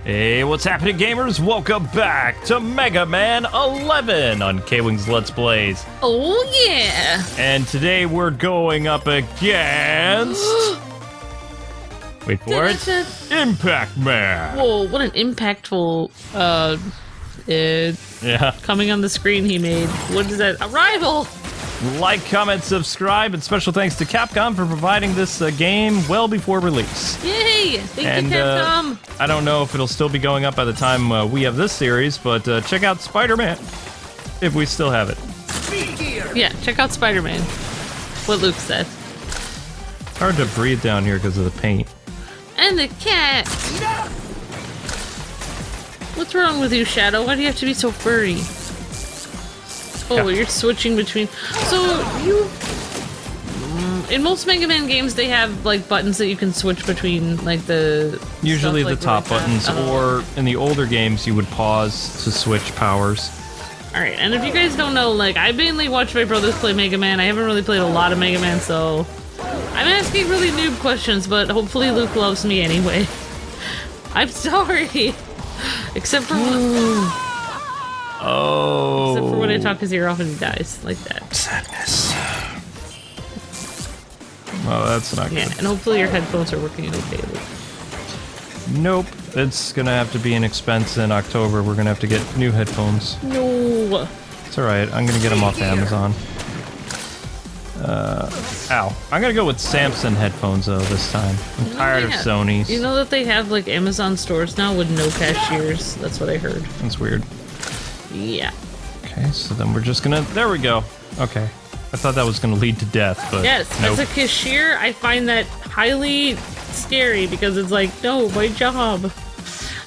Hey, what's happening, gamers? Welcome back to Mega Man 11 on Kwings Let's Plays. Oh, yeah. And today we're going up against... Wait for it. Impact Man. Whoa, what an impactful, Yeah. coming on the screen he made. What is that? A rival! Like, comment, subscribe, and special thanks to Capcom for providing this game well before release. Yay! Thank you, Capcom! I don't know if it'll still be going up by the time we have this series, but check out Spider-Man, if we still have it. Yeah, check out Spider-Man. What Luke said. Hard to breathe down here because of the paint. And the cat! What's wrong with you, Shadow? Why do you have to be so furry? Oh, you're switching between... So, you... In most Mega Man games, they have, like, buttons that you can switch between, like, the... Usually stuff, the top buttons, or in the older games, you would pause to switch powers. Alright, and if you guys don't know, like, I mainly watch my brothers play Mega Man. I haven't really played a lot of Mega Man, so... I'm asking really noob questions, but hopefully Luke loves me anyway. I'm sorry! Except for... Oh. Except for when I talk his ear off and he dies, like that. Sadness. Oh, that's not Yeah, good. and hopefully your headphones are working okay, Luke. Nope. It's gonna have to be an expense in October. We're gonna have to get new headphones. No! It's alright. I'm gonna get them off Amazon. Ow. I'm gonna go with Samsung headphones, though, this time. I'm tired of Sony's. You know that they have, like, Amazon stores now with no cashiers? That's what I heard. That's weird. Yeah. Okay, so then we're just gonna... There we go. Okay. I thought that was gonna lead to death, but Yes, nope. as a cashier, I find that highly scary because it's like, no, my job.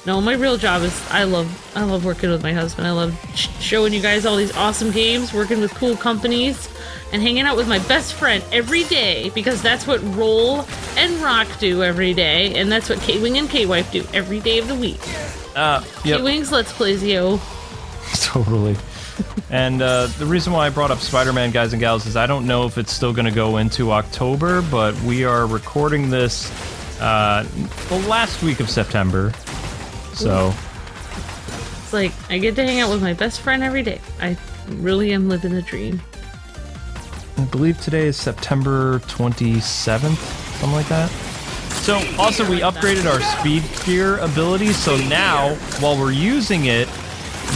No, my real job is I love working with my husband. I love showing you guys all these awesome games, working with cool companies, and hanging out with my best friend every day because that's what Roll and Rock do every day, and that's what K-Wing and K-Wife do every day of the week. Yep. K-Wings, let's play yo. Totally. And the reason why I brought up Spider-Man, guys and gals, is I don't know if it's still going to go into October, but we are recording this the last week of September. So... It's like, I get to hang out with my best friend every day. I really am living the dream. I believe today is September 27th, something like that. So, also, we upgraded our speed gear ability, so now, while we're using it,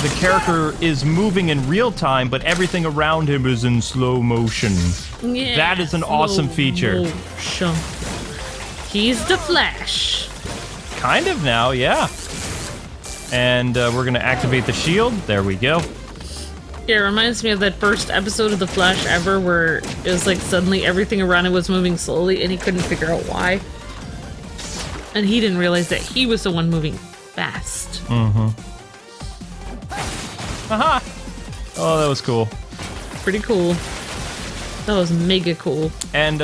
the character is moving in real time, but everything around him is in slow motion. Yeah, that is an awesome feature. Motion. He's the Flash. Kind of now, yeah. And we're gonna activate the shield. There we go. Yeah, it reminds me of that first episode of The Flash ever where it was like suddenly everything around him was moving slowly and he couldn't figure out why. And he didn't realize that he was the one moving fast. Mm-hmm. Aha! Oh, that was cool. Pretty cool. That was mega cool. And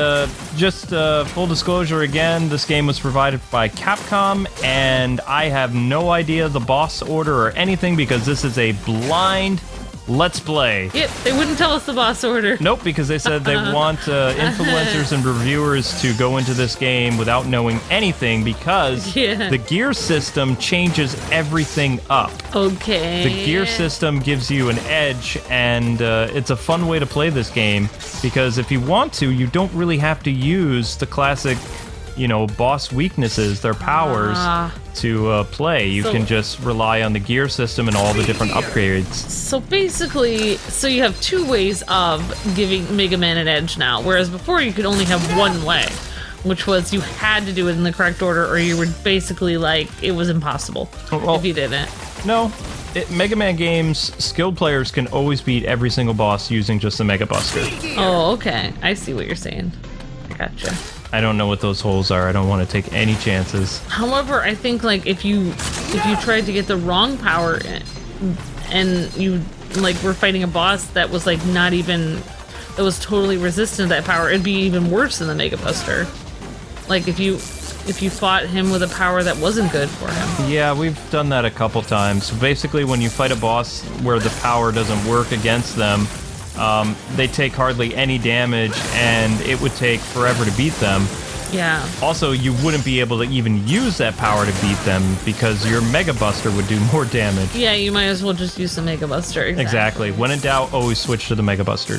just full disclosure again, this game was provided by Capcom, and I have no idea the boss order or anything because this is a blind Let's Play. Yep, they wouldn't tell us the boss order. Nope, because they said they want influencers and reviewers to go into this game without knowing anything because the gear system changes everything up. Okay. The gear system gives you an edge, and it's a fun way to play this game because if you want to, you don't really have to use the classic, you know, boss weaknesses, their powers, to play. You can just rely on the gear system and all the different upgrades. So basically, you have two ways of giving Mega Man an edge now, whereas before you could only have one way, which was you had to do it in the correct order or you were basically like, it was impossible if you didn't. No. Mega Man games, skilled players can always beat every single boss using just the Mega Buster. Oh, okay. I see what you're saying. Gotcha. I don't know what those holes are. I don't want to take any chances. However, I think like if you tried to get the wrong power and you like were fighting a boss that was like not even that was totally resistant to that power, it'd be even worse than the Mega Buster. Like if you fought him with a power that wasn't good for him. Yeah, we've done that a couple times. So basically, when you fight a boss where the power doesn't work against them, they take hardly any damage, and it would take forever to beat them. Yeah. Also, you wouldn't be able to even use that power to beat them because your Mega Buster would do more damage. Yeah, you might as well just use the Mega Buster. Exactly. When in doubt, always switch to the Mega Buster.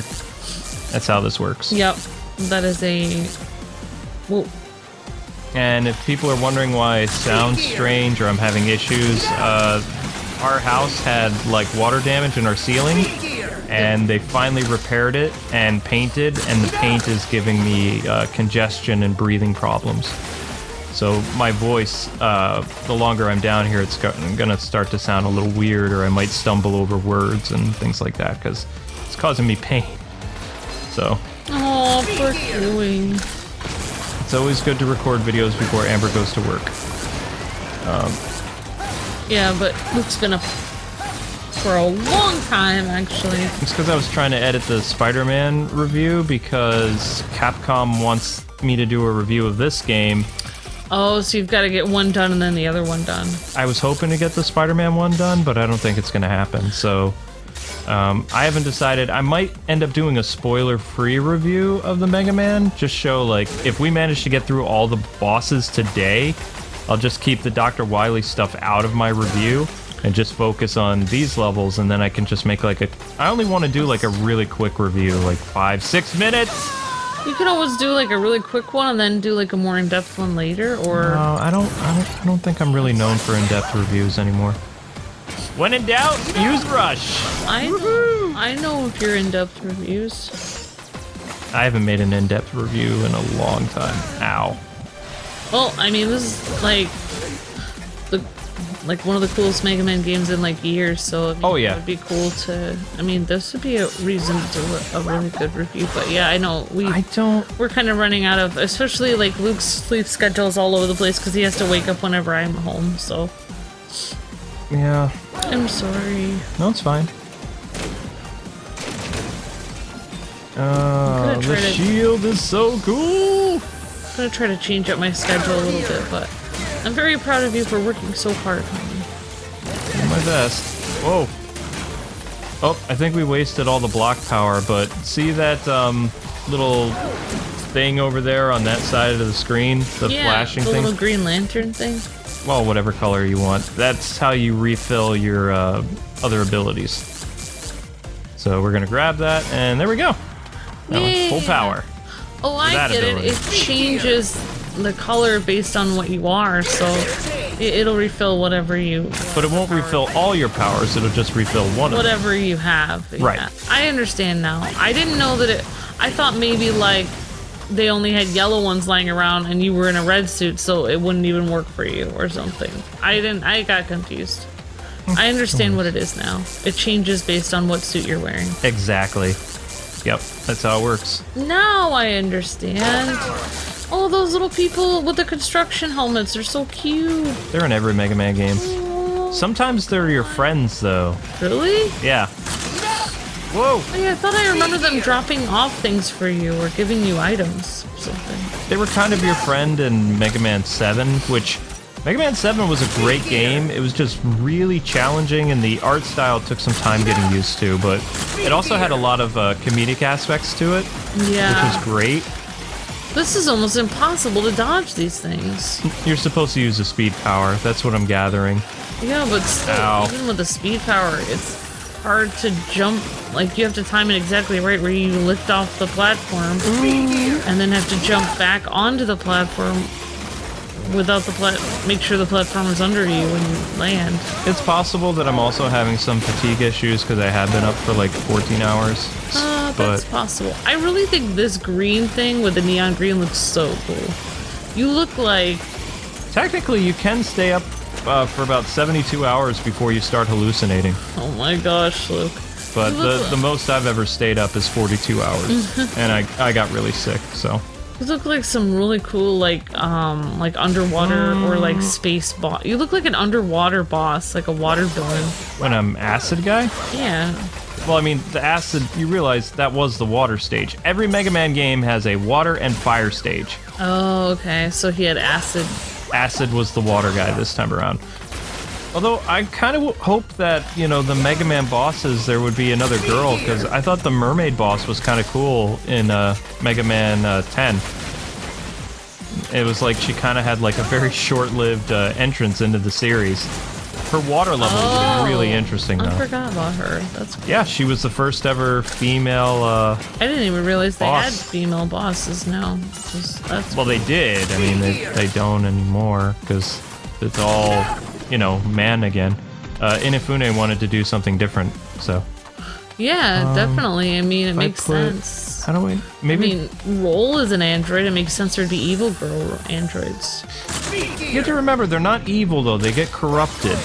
That's how this works. Yep. That is a... Whoa. And if people are wondering why it sounds strange or I'm having issues, our house had like water damage in our ceiling, and they finally repaired it and painted, and the paint is giving me congestion and breathing problems. So my voice, the longer I'm down here, it's gonna start to sound a little weird, or I might stumble over words and things like that because it's causing me pain. So. Oh, poor Kwings. It's always good to record videos before Amber goes to work. Yeah, but Luke's been up for a long time, actually. It's because I was trying to edit the Spider-Man review because Capcom wants me to do a review of this game. Oh, so you've got to get one done and then the other one done. I was hoping to get the Spider-Man one done, but I don't think it's going to happen. So I haven't decided. I might end up doing a spoiler-free review of the Mega Man. Just show, like, if we manage to get through all the bosses today, I'll just keep the Dr. Wily stuff out of my review and just focus on these levels, and then I can just make like a... I only want to do like a really quick review, like 5-6 minutes! You could always do like a really quick one and then do like a more in-depth one later, or... No, I don't think I'm really known for in-depth reviews anymore. When in doubt, use Rush! I know if you're in-depth reviews. I haven't made an in-depth review in a long time. Ow. Well, I mean, this is like one of the coolest Mega Man games in like years, so I mean, oh yeah, it would be cool to. I mean, this would be a reason to do a really good review. But yeah, I know we're kind of running out of, especially like Luke's sleep schedule is all over the place because he has to wake up whenever I'm home. So yeah, I'm sorry. No, it's fine. The shield is so cool. I'm gonna try to change up my schedule a little bit, but I'm very proud of you for working so hard on me. Do my best. Whoa. Oh, I think we wasted all the block power, but see that little thing over there on that side of the screen? The flashing thing? The little green lantern thing? Well, whatever color you want. That's how you refill your other abilities. So we're gonna grab that, and there we go. That one's full power. Oh, I get it. It changes the color based on what you are, so it'll refill whatever you... But it won't refill all your powers, it'll just refill one of them. Whatever you have. Right. Yeah. I understand now. I didn't know that it... I thought maybe, like, they only had yellow ones lying around and you were in a red suit, so it wouldn't even work for you or something. I got confused. I understand what it is now. It changes based on what suit you're wearing. Exactly. Yep, that's how it works. Now I understand. Oh, those little people with the construction helmets, they're so cute. They're in every Mega Man game. Sometimes they're your friends, though. Really? Yeah. Whoa! Oh, yeah, I thought I remember them dropping off things for you or giving you items or something. They were kind of your friend in Mega Man 7, which... Mega Man 7 was a great game. It was just really challenging, and the art style took some time getting used to, but it also had a lot of comedic aspects to it, yeah, which was great. This is almost impossible to dodge these things. You're supposed to use the speed power. That's what I'm gathering. Yeah, but still, even with the speed power, it's hard to jump. Like, you have to time it exactly right where you lift off the platform and then have to jump back onto the platform without the make sure the platform is under you when you land. It's possible that I'm also having some fatigue issues because I have been up for like 14 hours. That's possible. I really think this green thing with the neon green looks so cool. You look like... Technically, you can stay up for about 72 hours before you start hallucinating. Oh my gosh, Luke. But the most I've ever stayed up is 42 hours. And I got really sick, so... You look like some really cool, like underwater or like space boss. You look like an underwater boss, like a water villain. When I'm acid guy? Yeah. Well, I mean, the acid, you realize that was the water stage. Every Mega Man game has a water and fire stage. Oh, okay. So he had acid. Acid was the water guy this time around. Although, I kind of hope that, you know, the Mega Man bosses, there would be another girl, because I thought the mermaid boss was kind of cool in Mega Man 10. It was like she kind of had like a very short-lived entrance into the series. Her water level was really interesting, though. I forgot about her. That's cool. Yeah, she was the first ever female. I didn't even realize they had boss. female bosses now. That's Well, they did. I mean, they don't anymore because it's all, you know, man again. Inafune wanted to do something different, so. yeah, definitely. I mean, it makes sense. How do we? Maybe. I mean, Roll is an android. It makes sense there'd be evil girl androids. You have to remember, they're not evil though. They get corrupted.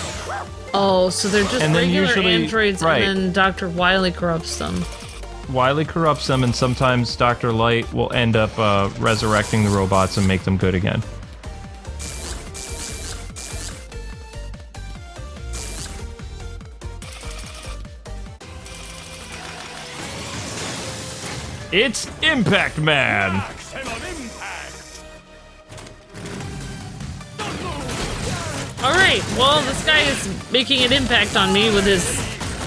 Oh, so they're just And then regular usually- androids, right. and then Dr. Wily corrupts them. Wily corrupts them, and sometimes Dr. Light will end up resurrecting the robots and make them good again. It's Impact Man! Alright, well, this guy is making an impact on me with his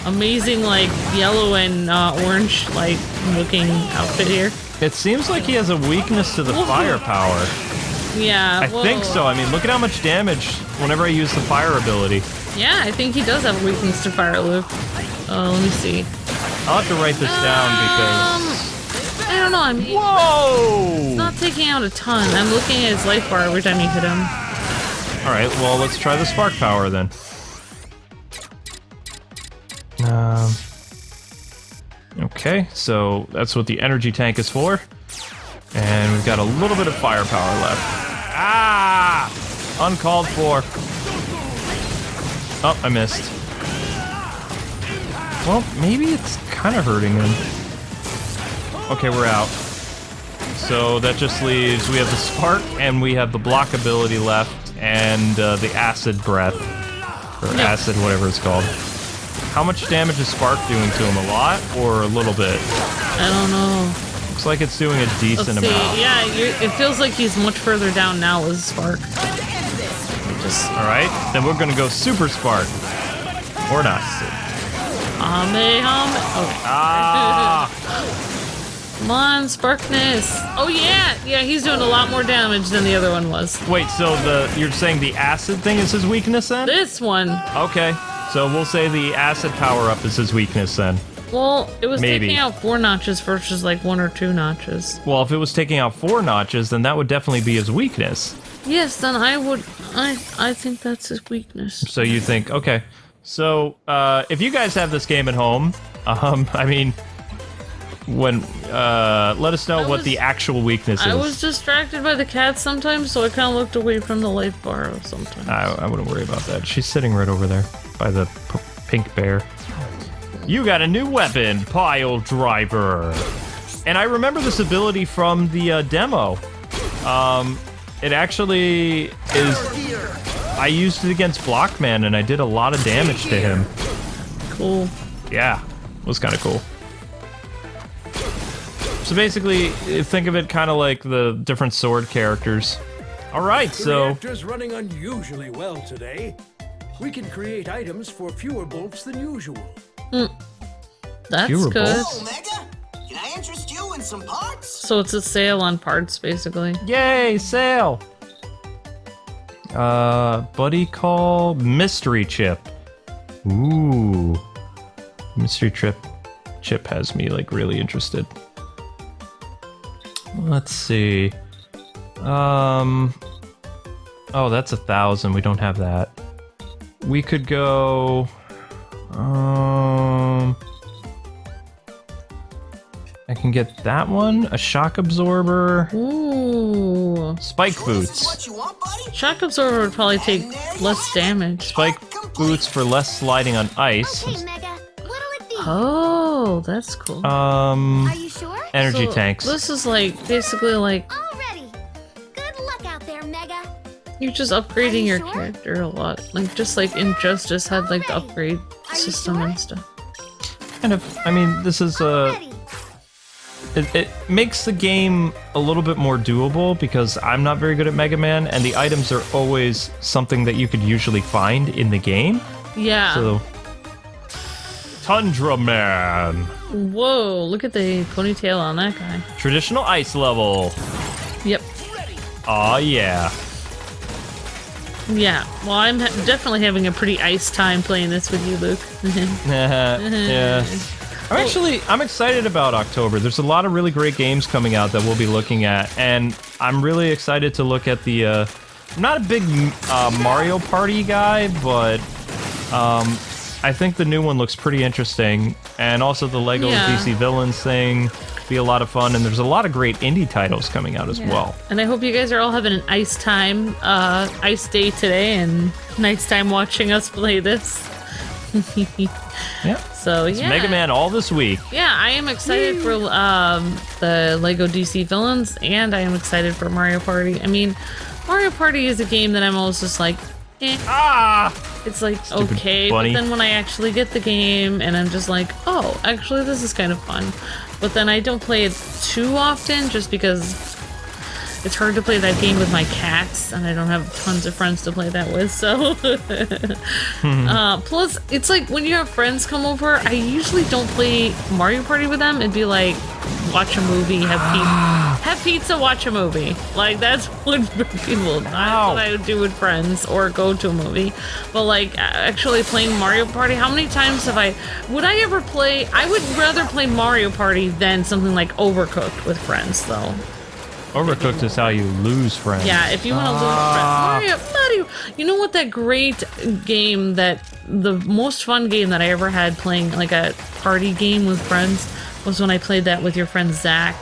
amazing, like, yellow and orange, like, looking outfit here. It seems like he has a weakness to the firepower. Yeah, I think so. I mean, look at how much damage whenever I use the fire ability. Yeah, I think he does have a weakness to fire, Luke. Let me see. I'll have to write this down because... I don't know, I'm Whoa! not taking out a ton. I'm looking at his life bar every time you hit him. Alright, well, let's try the spark power then. Okay, so that's what the energy tank is for. And we've got a little bit of firepower left. Ah! Uncalled for. Oh, I missed. Well, maybe it's kind of hurting him. Okay, we're out. So that just leaves, we have the spark and we have the block ability left and the acid breath. Or acid, whatever it's called. How much damage is spark doing to him? A lot or a little bit? I don't know. Looks like it's doing a decent Let's see. amount. Yeah, it feels like he's much further down now with Spark. Alright, then we're gonna go super spark. Or not. Okay. Ah! Come on, Sparkness. Oh yeah, yeah, he's doing a lot more damage than the other one was. Wait, so you're saying the acid thing is his weakness then? This one, Okay, so we'll say the acid power-up is his weakness then. well, it was Maybe. taking out 4 notches versus like 1 or 2 notches. Well, if it was taking out 4 notches, then that would definitely be his weakness. Yes, then I think that's his weakness. So you think, okay. So, if you guys have this game at home, I mean, when, let us know what the actual weakness is. I was distracted by the cat sometimes, so I kind of looked away from the life bar sometimes. I wouldn't worry about that. She's sitting right over there by the pink bear. You got a new weapon, Pile Driver. And I remember this ability from the demo. It actually is... I used it against Blockman, and I did a lot of damage to him. Cool. Yeah, it was kind of cool. So basically, think of it kind of like the different sword characters. Alright, The so... reactor's running unusually well today. We can create items for fewer bolts than usual. That's Fewer good. bolts? Omega, can I interest you in some parts? So it's a sale on parts, basically. Yay, sale! Buddy call mystery chip. Ooh. Mystery chip has me like really interested. Let's see. Oh, that's 1,000. We don't have that. We could go. I can get that one. A shock absorber. Ooh. Spike Sure this is boots. what you want, buddy? Shock absorber would probably take less damage. Spike boots for less sliding on ice. Okay, Mega. What'll it be? Oh, that's cool. Are you sure? Energy So, tanks. This is like basically like Already. Good luck out there, Mega. you're just upgrading your sure? character a lot. Like just like Injustice had like the upgrade you system sure? and stuff. Kind of. I mean, this is Ready. it makes the game a little bit more doable because I'm not very good at Mega Man, and the items are always something that you could usually find in the game. Yeah. So, Tundra Man, Whoa, look at the ponytail on that guy. traditional ice level. Yep. Aw, yeah. Yeah, well, I'm definitely having a pretty ice time playing this with you, Luke. Yeah. I'm excited about October. There's a lot of really great games coming out that we'll be looking at, and I'm really excited to look at the, I'm not a big Mario Party guy, but I think the new one looks pretty interesting, and also the Lego DC Villains thing be a lot of fun, and there's a lot of great indie titles coming out as well. And I hope you guys are all having an ice time, ice day today, and nice time watching us play this. Yeah. So it's Mega Man all this week. Yeah, I am excited for the Lego DC Villains, and I am excited for Mario Party. I mean, Mario Party is a game that I'm always just like, eh. It's like, Stupid okay, bunny. but then when I actually get the game, and I'm just like, oh, actually this is kind of fun. But then I don't play it too often, just because it's hard to play that game with my cats, and I don't have tons of friends to play that with, so... plus, it's like, when you have friends come over, I usually don't play Mario Party with them. It'd be like, watch a movie, have pizza, watch a movie. Like, that's what people... That's what I would do with friends, or go to a movie. But, like, actually playing Mario Party, how many times have I... Would I ever play... I would rather play Mario Party than something like Overcooked with friends, though. Overcooked is how you lose friends. Yeah, if you want to lose friends. Mario. You know what, that great game, the most fun game that I ever had playing like a party game with friends was when I played that with your friend Zach.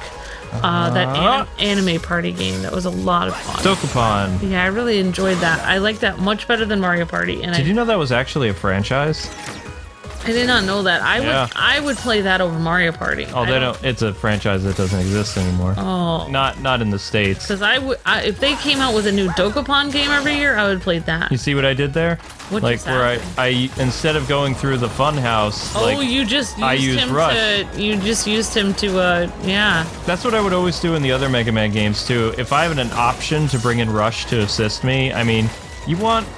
That anime party game. That was a lot of fun. Dokapon. Yeah, I really enjoyed that. I like that much better than Mario Party. And Did you know that was actually a franchise? I did not know that. I would play that over Mario Party. Oh, they don't. It's a franchise that doesn't exist anymore. Oh, not in the States. because if they came out with a new Dokapon game every year, I would play that. You see what I did there? What like just where happened? I instead of going through the fun house, you just used him Rush. You just used him to yeah. That's what I would always do in the other Mega Man games too. If I have an option to bring in Rush to assist me, I mean, you want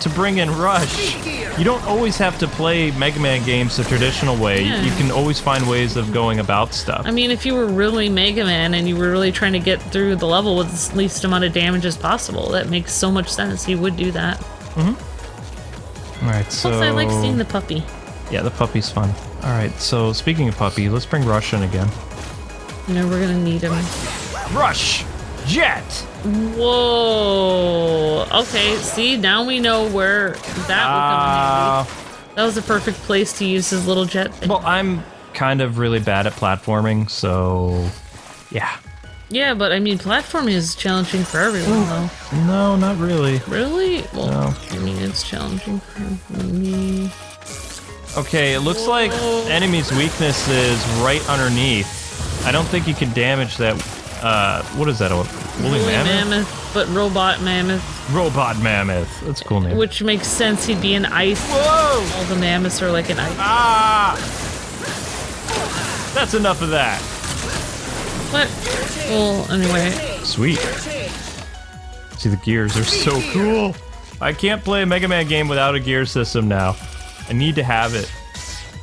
to bring in Rush. You don't always have to play Mega Man games the traditional way. Yeah. You can always find ways of going about stuff. I mean, if you were really Mega Man and you were really trying to get through the level with the least amount of damage as possible, that makes so much sense. He would do that. All right, so Plus, I like seeing the puppy. Yeah, the puppy's fun. All right, so speaking of puppy, let's bring Rush in again. You know, we're gonna need him. Rush! Jet! Whoa! Okay, see, now we know where that would come in handy. That was the perfect place to use his little jet thing. Well, I'm kind of really bad at platforming, so yeah. Yeah, but I mean, platforming is challenging for everyone, though. No, not really. Really? Well, No. I mean, it's challenging for me. Okay, it looks like enemy's weakness is right underneath. I don't think you can damage that. What is that? A woolly mammoth? But robot mammoth. Robot mammoth. That's a cool name. Which makes sense. He'd be an ice. Whoa! All the mammoths are like an ice. Ah! That's enough of that. What? Well, anyway. Sweet. See, the gears are so cool. I can't play a Mega Man game without a gear system now. I need to have it.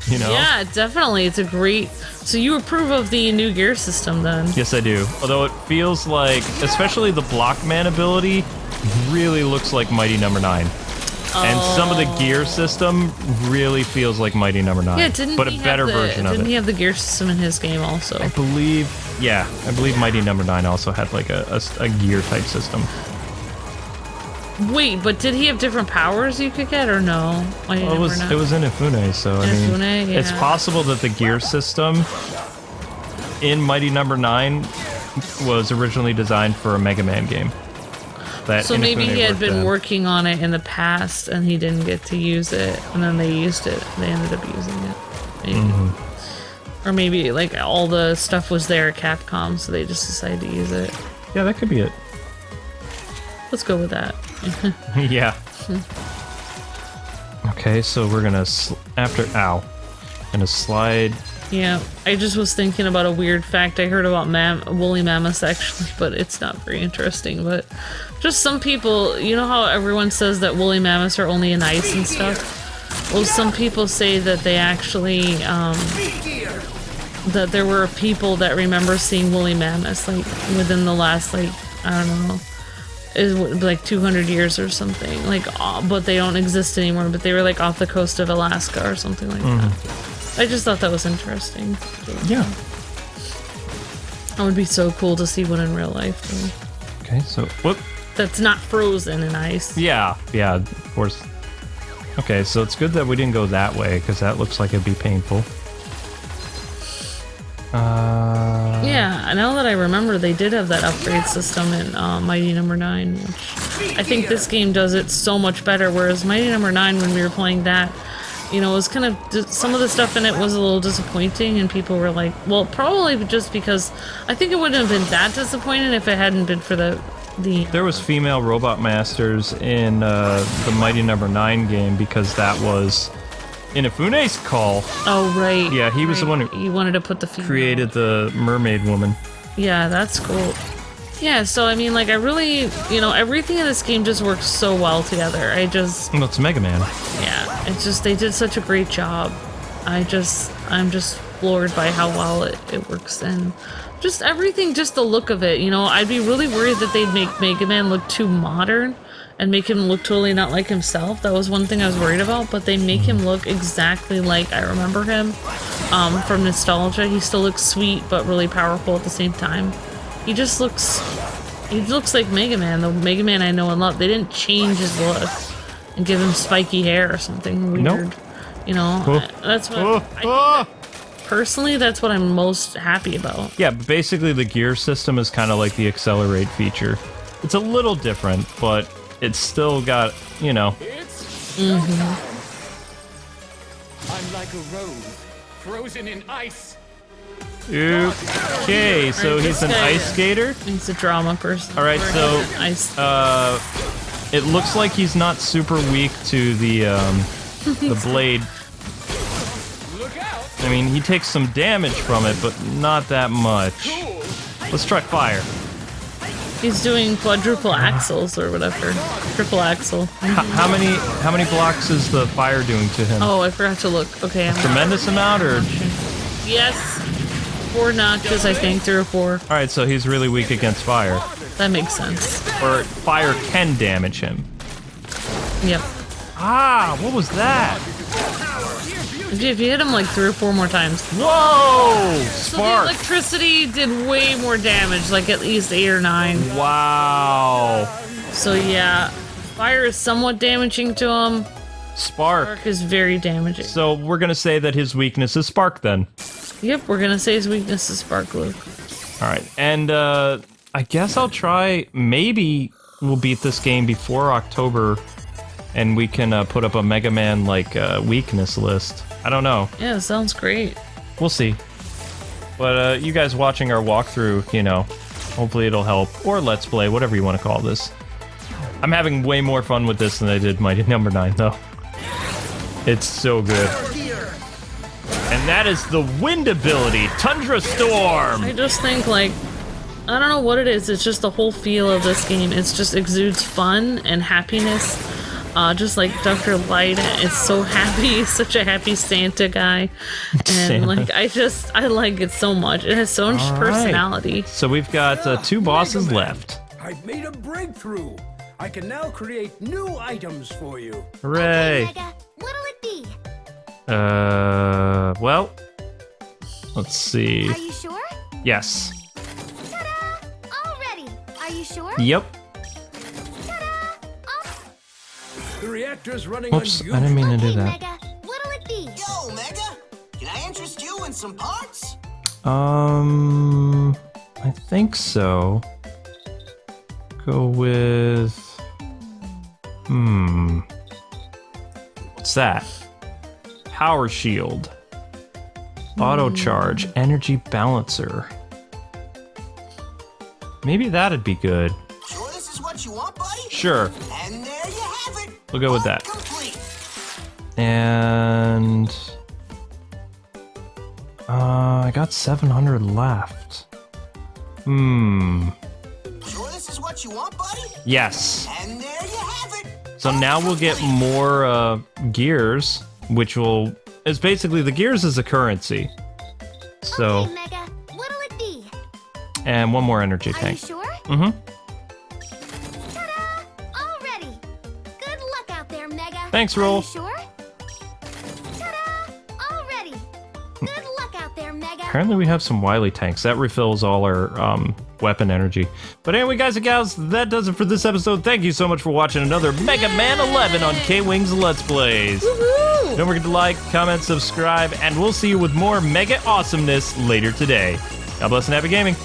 You know? Yeah, definitely. It's a great... So you approve of the new gear system, then? Yes, I do. Although it feels like, especially the Blockman ability, really looks like Mighty Number 9. And some of the gear system really feels like Mighty Number 9. Yeah, didn't but a he better have version of Didn't he it. have the gear system in his game also? I believe Mighty Number 9 also had like a gear type system. Wait, but did he have different powers you could get, or no? Well, it was in Ifune, so I mean, Ifune, yeah. it's possible that the gear system in Mighty Number 9 was originally designed for a Mega Man game. That So maybe Inafune he had worked been in. working on it in the past, and he didn't get to use it, and then they used it. They ended up using it, maybe. Or maybe like all the stuff was there at Capcom, so they just decided to use it. Yeah, that could be it. Let's go with that. Yeah. Okay, so we're gonna gonna slide. Yeah, I just was thinking about a weird fact I heard about woolly mammoths actually, but it's not very interesting. But just some people, you know how everyone says that woolly mammoths are only in ice and stuff? Well, some people say that they actually, that there were people that remember seeing woolly mammoths, like, within the last, like, I don't know, is like 200 years or something. Like, but they don't exist anymore. But they were like off the coast of Alaska or something like that. I just thought that was interesting. Yeah. That would be so cool to see one in real life. Though. Okay, so whoop. That's not frozen in ice. Yeah, of course. Okay, so it's good that we didn't go that way because that looks like it'd be painful. Yeah, now that I remember, they did have that upgrade system in Mighty Number 9, which I think this game does it so much better, whereas Mighty Number 9, when we were playing that, you know, it was kind of, some of the stuff in it was a little disappointing, and people were like, well, probably just because, I think it wouldn't have been that disappointing if it hadn't been for the there was female robot masters in the Mighty Number 9 game because that was Inafune's call. Oh, right. Yeah, he was the one who he wanted to put the female. Created the mermaid woman. Yeah, that's cool. Yeah, so I mean, like, I really, you know, everything in this game just works so well together. I just... Well, it's Mega Man. Yeah, it's just, they did such a great job. I'm just floored by how well it works, and just everything, just the look of it, you know. I'd be really worried that they'd make Mega Man look too modern and make him look totally not like himself. That was one thing I was worried about, but they make him look exactly like I remember him from nostalgia. He still looks sweet, but really powerful at the same time. He just looks, he looks like Mega Man, the Mega Man I know and love. They didn't change his look and give him spiky hair or something weird. Nope. You know, that's what personally, that's what I'm most happy about. Yeah, but basically the gear system is kind of like the accelerate feature. It's a little different, but it's still got, you know. I'm like a rose, frozen in ice. Okay, so he's an ice skater? He's a drama person. Alright, so it looks like he's not super weak to the blade. I mean, he takes some damage from it, but not that much. Let's try fire. He's doing quadruple axles or whatever. Triple axle. How many blocks is the fire doing to him? Oh, I forgot to look. Okay. A tremendous amount, or? Yes. 4 notches, I think. 3 or 4. Alright, so he's really weak against fire. That makes sense. Or fire can damage him. Yep. Ah, what was that? If you hit him like 3 or 4 more times. Whoa! So Spark! the electricity did way more damage, like at least 8 or 9. Wow! So yeah, fire is somewhat damaging to him. Spark is very damaging. So we're gonna say that his weakness is Spark then. Yep, we're gonna say his weakness is Spark, Luke. Alright, and I guess I'll try, maybe we'll beat this game before October and we can put up a Mega Man like weakness list. I don't know. Yeah, sounds great. We'll see. But you guys watching our walkthrough, you know, hopefully it'll help. Or Let's Play, whatever you want to call this. I'm having way more fun with this than I did Mighty Number 9, though. It's so good. And that is the wind ability, Tundra Storm! I just think, like, I don't know what it is, it's just the whole feel of this game. It's just exudes fun and happiness. Just like Dr. Light is so happy, he's such a happy Santa guy. And Santa. like, I like it so much. It has so much personality. So we've got 2 bosses left. I've made a breakthrough. I can now create new items for you. Hooray! Okay, Mega, what'll it be? Well, let's see. Are you sure? Yes. Ta-da! All ready. Are you sure? Yep. The reactor's running Oops, on I didn't mean to do Okay, that. Mega, what'll it be? Yo, Mega, can I interest you in some parts? I think so. Go with... What's that? Power Shield. Auto Charge. Energy Balancer. Maybe that'd be good. Sure this is what you want, buddy? Sure. And there you have it. We'll go with that. Complete. And... I got 700 left. Sure this is what you want, buddy? Yes. And there you have it. So now we'll get more gears, which will... It's basically, the gears is a currency. So... Okay, Mega, what'll it be? And one more energy Are you tank. sure? Mm-hmm. Ta-da! Thanks, Are Roll. you sure? Ta-da! All ready. Good luck out there, Mega. Apparently we have some Wily tanks. That refills all our weapon energy. But anyway, guys and gals, that does it for this episode. Thank you so much for watching another Mega Man 11 on Kwings Let's Plays. Woohoo! Don't forget to like, comment, subscribe, and we'll see you with more Mega Awesomeness later today. God bless and happy gaming.